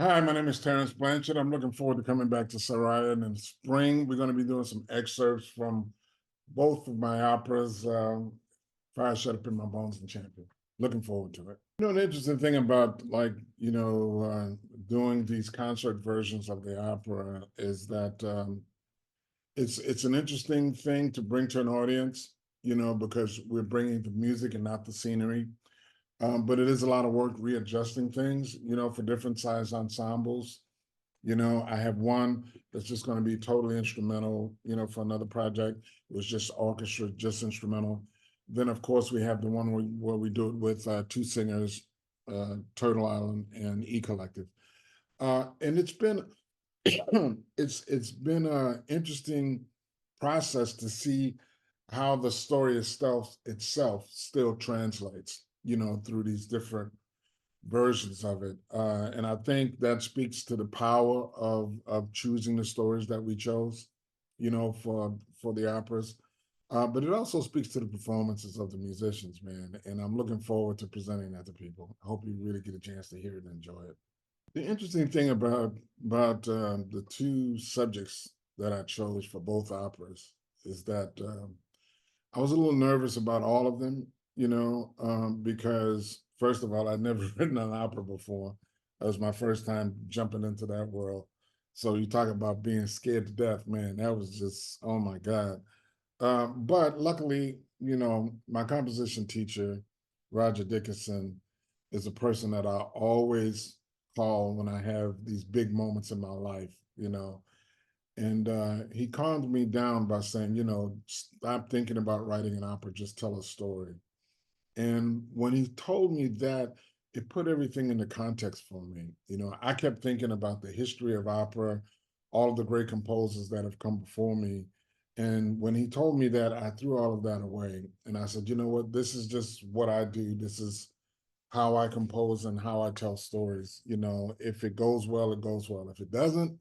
Hi, my name is Terence Blanchard. I'm looking forward to coming back to Soraya in the spring. We're going to be doing some excerpts from both of my operas, Fire Shut Up in My Bones and Champion. Looking forward to it. An interesting thing about doing these concert versions of the opera is that it's an interesting thing to bring to an audience, because we're bringing the music and not the scenery. But it is a lot of work readjusting things, for different size ensembles. I have one that's just going to be totally instrumental, for another project. It was just orchestra, just instrumental. Then, of course, we have the one where we do it with two singers, Turtle Island and E Collective. And it's been it's been an interesting process to see how the story itself still translates, through these different versions of it. And I think that speaks to the power of choosing the stories that we chose, for the operas. But it also speaks to the performances of the musicians, man. And I'm looking forward to presenting that to people. I hope you really get a chance to hear it and enjoy it. The interesting thing about the two subjects that I chose for both operas is that I was a little nervous about all of them, because first of all, I'd never written an opera before. That was my first time jumping into that world. So you talk about being scared to death, man. That was just, oh my God. But luckily, my composition teacher, Roger Dickinson, is a person that I always call when I have these big moments in my life, and he calmed me down by saying, stop thinking about writing an opera, just tell a story. And when he told me that, it put everything into context for me. I kept thinking about the history of opera, all of the great composers that have come before me. And when he told me that, I threw all of that away. And I said, you know what? This is just what I do. This is how I compose and how I tell stories. If it goes well, it goes well. If it doesn't,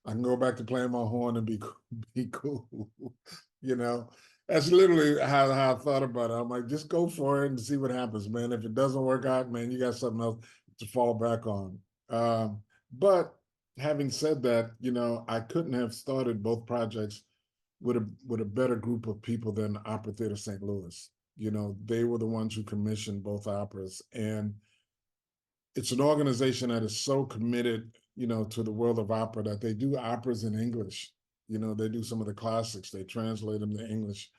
I can go back to playing my horn and be cool. you know, that's literally how I thought about it. I'm like, just go for it and see what happens, man. If it doesn't work out, man, you got something else to fall back on. But having said that, I couldn't have started both projects with a better group of people than Opera Theater St. Louis. They were the ones who commissioned both operas, and it's an organization that is so committed, to the world of opera that they do operas in English. They do some of the classics, they translate them to English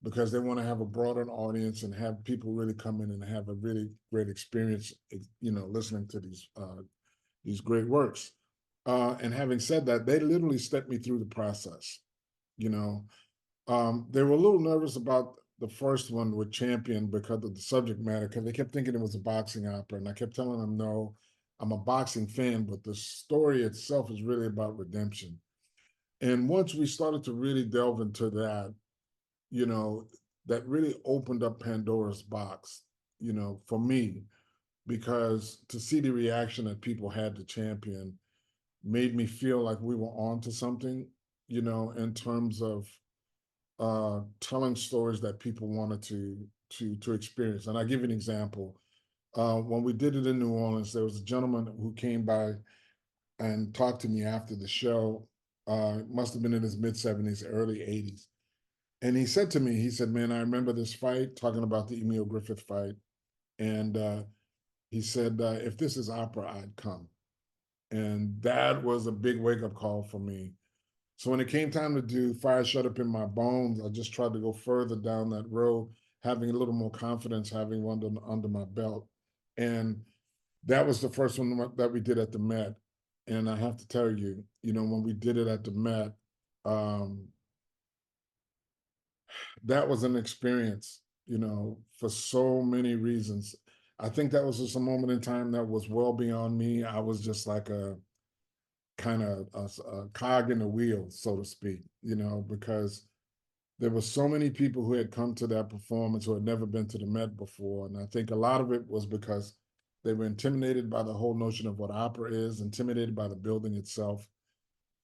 because they want to have a broader audience and have people really come in and have a really great experience, listening to these great works. And having said that, they literally stepped me through the process. You know, they were a little nervous about the first one with Champion because of the subject matter, because they kept thinking it was a boxing opera. And I kept telling them, no, I'm a boxing fan, but the story itself is really about redemption. And once we started to really delve into that, you know, that really opened up Pandora's box, for me, because to see the reaction that people had to Champion made me feel like we were on to something, in terms of telling stories that people wanted to experience. And I'll give you an example. When we did it in New Orleans, there was a gentleman who came by and talked to me after the show. Must have been in his mid 70s, early 80s. And he said to me, he said, man, I remember this fight, talking about the Emil Griffith fight. And he said, if this is opera, I'd come. And that was a big wake up call for me. So when it came time to do Fire Shut Up in My Bones, I just tried to go further down that road, having a little more confidence, having one under my belt. And that was the first one that we did at the Met. And I have to tell you, when we did it at the Met, um, that was an experience, for so many reasons. I think that was just a moment in time that was well beyond me. I was just like a kind of a cog in the wheel, so to speak, because there were so many people who had come to that performance who had never been to the Met before. And I think a lot of it was because they were intimidated by the whole notion of what opera is, intimidated by the building itself.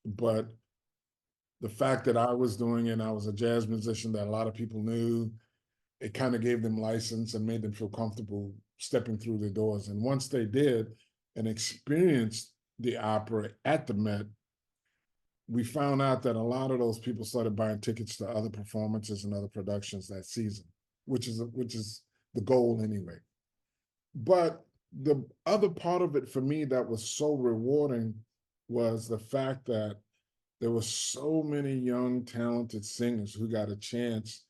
But the fact that I was doing it, I was a jazz musician that a lot of people knew, it kind of gave them license and made them feel comfortable stepping through the doors. And once they did, and experienced the opera at the Met, we found out that a lot of those people started buying tickets to other performances and other productions that season, which is the goal anyway. But the other part of it for me that was so rewarding was the fact that there were so many young, talented singers who got a chance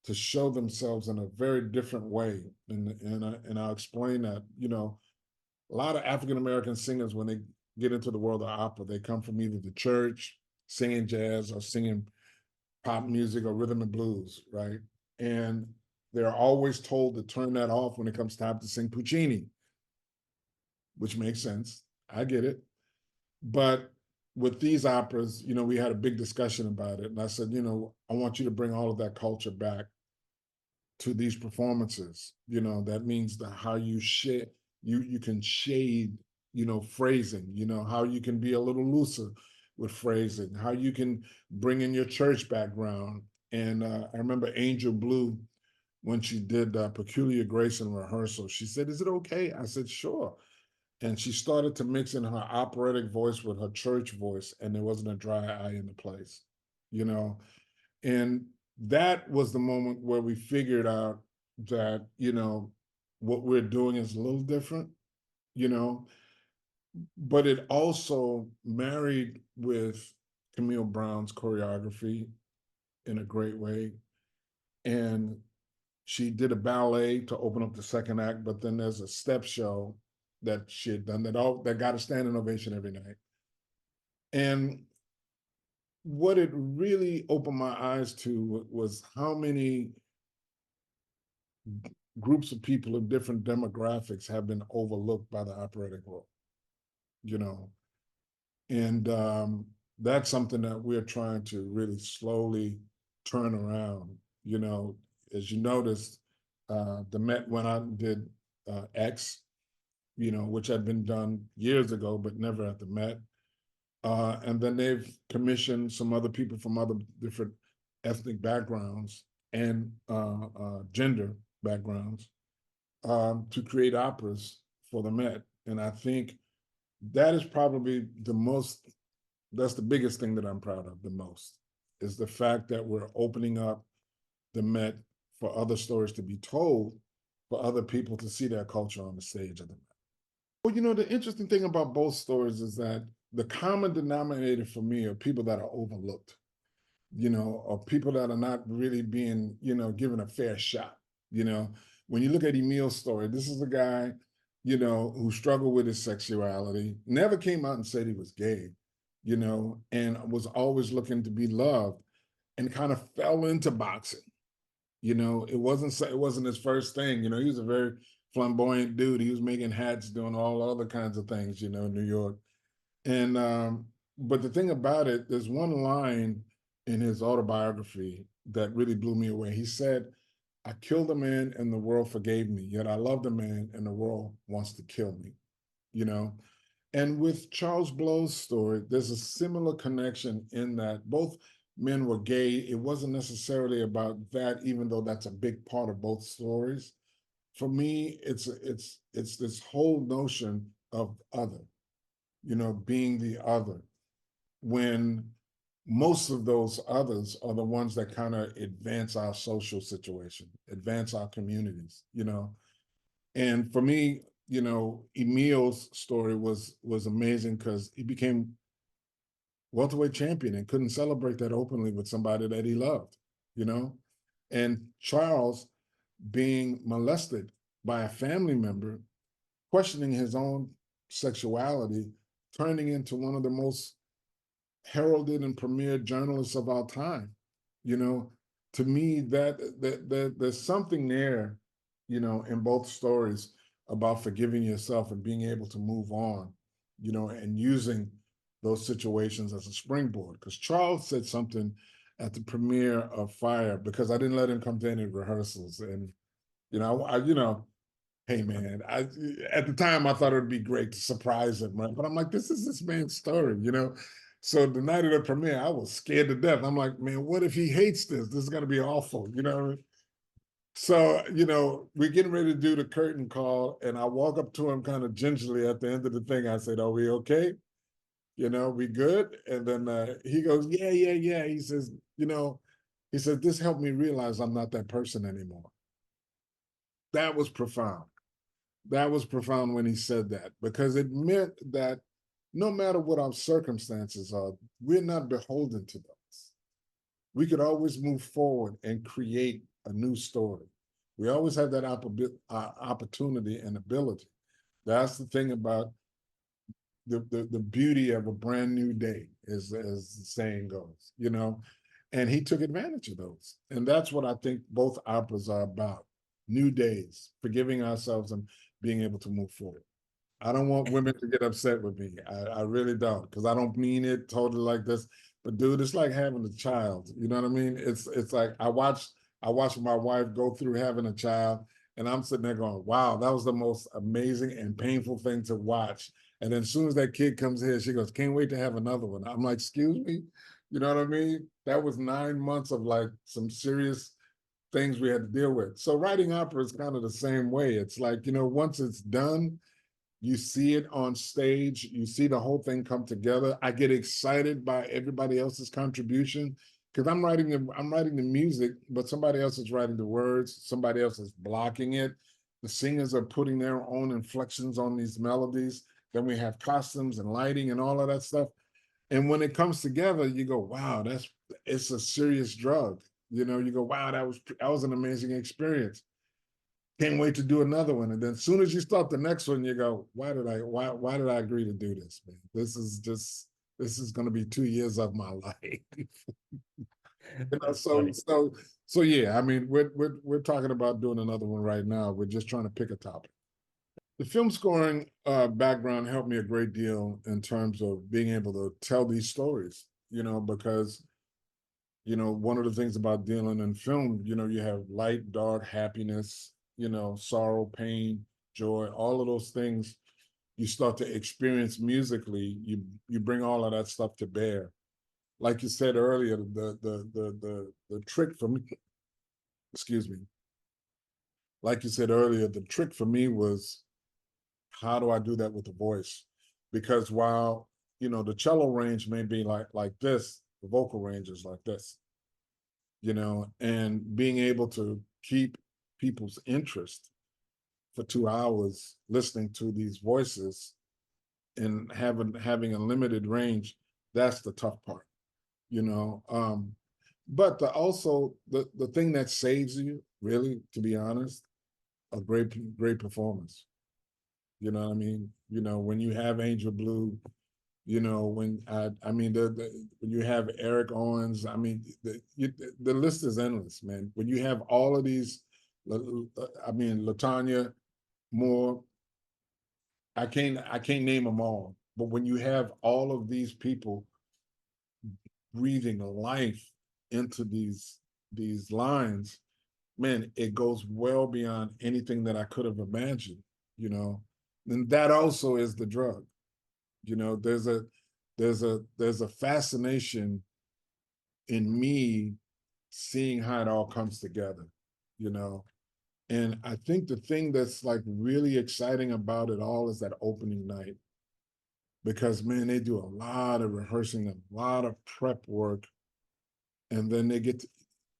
to show themselves in a very different way. And I'll explain that. A lot of African American singers, when they get into the world of opera, they come from either the church, singing jazz, or singing pop music or rhythm and blues, right? And they're always told to turn that off when it comes time to sing Puccini, which makes sense. I get it. But with these operas, we had a big discussion about it. And I said, I want you to bring all of that culture back to these performances. That means how you shade, you can shade, phrasing, how you can be a little looser with phrasing, how you can bring in your church background. And I remember Angel Blue, when she did Peculiar Grace in rehearsal, she said, "Is it okay?" I said, "Sure." And she started to mix in her operatic voice with her church voice, and there wasn't a dry eye in the place, you know. And that was the moment where we figured out that, what we're doing is a little different, you know, but it also married with Camille Brown's choreography in a great way. And she did a ballet to open up the second act, but then there's a step show that she had done that got a standing ovation every night. And what it really opened my eyes to was how many groups of people of different demographics have been overlooked by the operatic world, you know. And that's something that we're trying to really slowly turn around. As you noticed, the Met went out and did X, which had been done years ago, but never at the Met. And then they've commissioned some other people from other different ethnic backgrounds and gender backgrounds to create operas for the Met. And I think that is probably that's the biggest thing that I'm proud of the most, is the fact that we're opening up the Met for other stories to be told, for other people to see their culture on the stage of the Met. Well, the interesting thing about both stories is that the common denominator for me are people that are overlooked, or people that are not really being, given a fair shot. When you look at Emil's story, this is a guy, who struggled with his sexuality, never came out and said he was gay, and was always looking to be loved, and kind of fell into boxing. It wasn't his first thing. He was a very flamboyant dude. He was making hats, doing all other kinds of things, in New York. And but the thing about it, there's one line in his autobiography that really blew me away. He said, "I killed a man and the world forgave me, yet I loved a man and the world wants to kill me." You know, and with Charles Blow's story, there's a similar connection in that both men were gay. It wasn't necessarily about that, even though that's a big part of both stories. For me, it's this whole notion of other, being the other, when most of those others are the ones that kind of advance our social situation, advance our communities, And for me, Emil's story was amazing because he became welterweight champion and couldn't celebrate that openly with somebody that he loved, you know. And Charles being molested by a family member, questioning his own sexuality, turning into one of the most heralded and premier journalists of our time. You know, to me, that there's something there, in both stories about forgiving yourself and being able to move on, and using those situations as a springboard. Because Charles said something at the premiere of Fire, because I didn't let him come to any rehearsals, and hey man, at the time I thought it would be great to surprise him, right? But I'm like, this is this man's story. So the night of the premiere, I was scared to death. I'm like, man, what if he hates this? This is gonna be awful. So, we're getting ready to do the curtain call, and I walk up to him kind of gingerly at the end of the thing. I said, "Are we okay? We good?" And then he goes, "Yeah, yeah, yeah." He says, he says, "This helped me realize I'm not that person anymore." That was profound. That was profound when he said that, because it meant that no matter what our circumstances are, we're not beholden to those. We could always move forward and create a new story. We always have that opportunity and ability. That's the thing about the beauty of a brand new day, as the saying goes. And he took advantage of those. And that's what I think both operas are about. New days, forgiving ourselves and being able to move forward. I don't want women to get upset with me. I really don't, because I don't mean it totally like this. But dude, it's like having a child. You know what I mean? It's like I watched my wife go through having a child, and I'm sitting there going, "Wow, that was the most amazing and painful thing to watch." And then as soon as that kid comes here, she goes, "Can't wait to have another one." I'm like, "Excuse me?" You know what I mean? That was 9 months of like some serious things we had to deal with. So writing opera is kind of the same way. It's like, once it's done, you see it on stage, you see the whole thing come together. I get excited by everybody else's contribution, because I'm writing the music, but somebody else is writing the words, somebody else is blocking it. The singers are putting their own inflections on these melodies. Then we have costumes and lighting and all of that stuff. And when it comes together, you go, "Wow, it's a serious drug." You go, "Wow, that was an amazing experience. Can't wait to do another one." And then as soon as you start the next one, you go, why did I agree to do this, man? This is going to be 2 years of my life. That's So funny. yeah, I mean, we're talking about doing another one right now. We're just trying to pick a topic. The film scoring background helped me a great deal in terms of being able to tell these stories, because one of the things about dealing in film, you have light, dark, happiness, sorrow, pain, joy, all of those things you start to experience musically. You bring all of that stuff to bear. Like you said earlier, the trick for me, excuse me, like you said earlier, the trick for me was, how do I do that with the voice? Because while the cello range may be like this, the vocal range is like this. And being able to keep people's interest for 2 hours listening to these voices and having a limited range, that's the tough part, you know. But also the thing that saves you, really, to be honest, a great performance. You know what I mean? When you have Angel Blue, when I mean when you have Eric Owens, I mean the list is endless, man. When you have all of these, I mean Latanya Moore, I can't name them all, but when you have all of these people breathing life into these lines, man, it goes well beyond anything that I could have imagined. You know, and that also is the drug. There's a fascination in me seeing how it all comes together, you know. And I think the thing that's like really exciting about it all is that opening night, because man, they do a lot of rehearsing, a lot of prep work, and then they get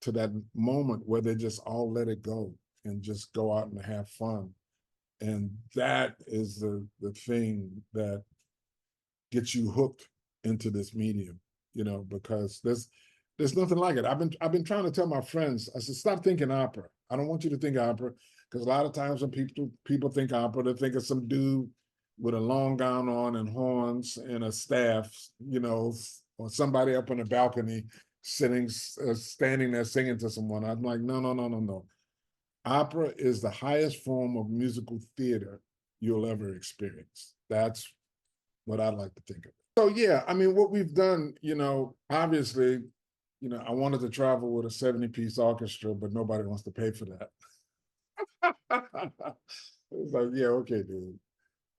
to that moment where they just all let it go and just go out and have fun. And that is the thing that gets you hooked into this medium, because there's nothing like it. I've been trying to tell my friends, I said, stop thinking opera. I don't want you to think opera, because a lot of times when people think opera, they think of some dude with a long gown on and horns and a staff, or somebody up on the balcony standing there singing to someone. I'm like, no, no, no, no, no. Opera is the highest form of musical theater you'll ever experience. That's what I like to think of. So yeah, I mean, what we've done, obviously, I wanted to travel with a 70-piece orchestra, but nobody wants to pay for that. It's like, yeah, okay, dude.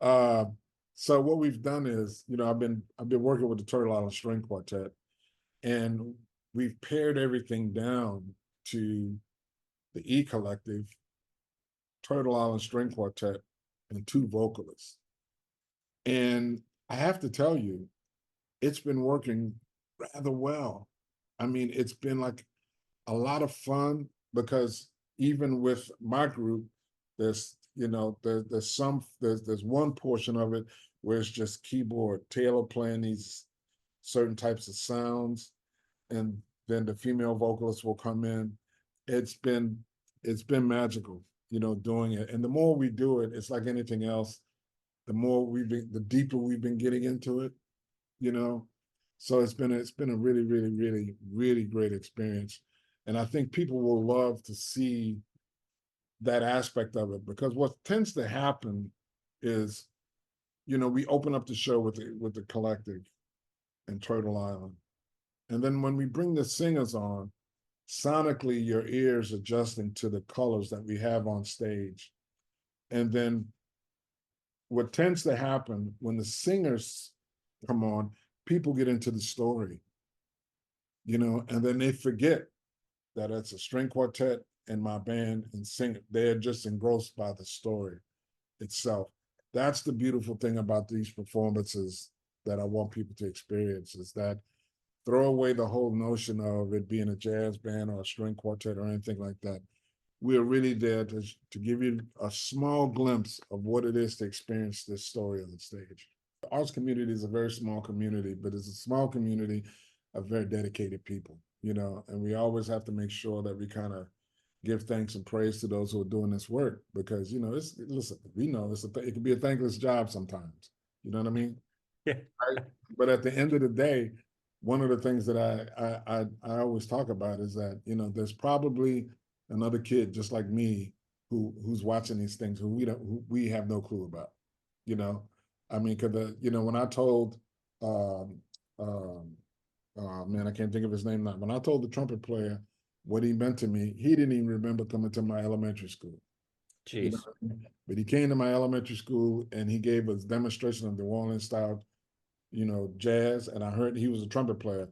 Uh, so what we've done is, I've been working with the Turtle Island String Quartet, and we've pared everything down to the E Collective, Turtle Island String Quartet, and 2 vocalists. And I have to tell you, it's been working rather well. I mean, it's been like a lot of fun because even with my group, there's one portion of it where it's just keyboard. Taylor playing these certain types of sounds, and then the female vocalist will come in. It's been it's been magical, doing it. And the more we do it, it's like anything else. The deeper we've been getting into it, you know. So it's been a really, really, really, really great experience. And I think people will love to see that aspect of it, because what tends to happen is, we open up the show with the collective in Turtle Island. And then when we bring the singers on, sonically your ears adjusting to the colors that we have on stage. And then what tends to happen when the singers come on, people get into the story, and then they forget that it's a string quartet and my band and sing. They're just engrossed by the story itself. That's the beautiful thing about these performances that I want people to experience, is that throw away the whole notion of it being a jazz band or a string quartet or anything like that. We're really there to give you a small glimpse of what it is to experience this story on the stage. The arts community is a very small community, but it's a small community of very dedicated people, and we always have to make sure that we kind of give thanks and praise to those who are doing this work, because, listen, we know it can be a thankless job sometimes. You know what I mean? Yeah. Right? But at the end of the day, one of the things that I always talk about is that, there's probably another kid just like me who's watching these things who we have no clue about. I mean, because when I told man, I can't think of his name now. When I told the trumpet player what he meant to me, he didn't even remember coming to my elementary school. Jeez. But he came to my elementary school and he gave us demonstration of the New Orleans style, jazz, and I heard he was a trumpet player,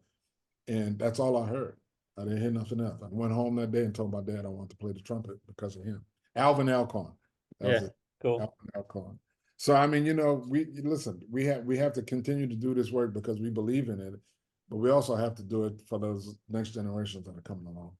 and that's all I heard. I didn't hear nothing else. I went home that day and told my dad I wanted to play the trumpet because of him. Alvin Alcorn. That was Yeah. it. Cool. Alvin Alcorn. So I mean, we have to continue to do this work because we believe in it, but we also have to do it for those next generations that are coming along.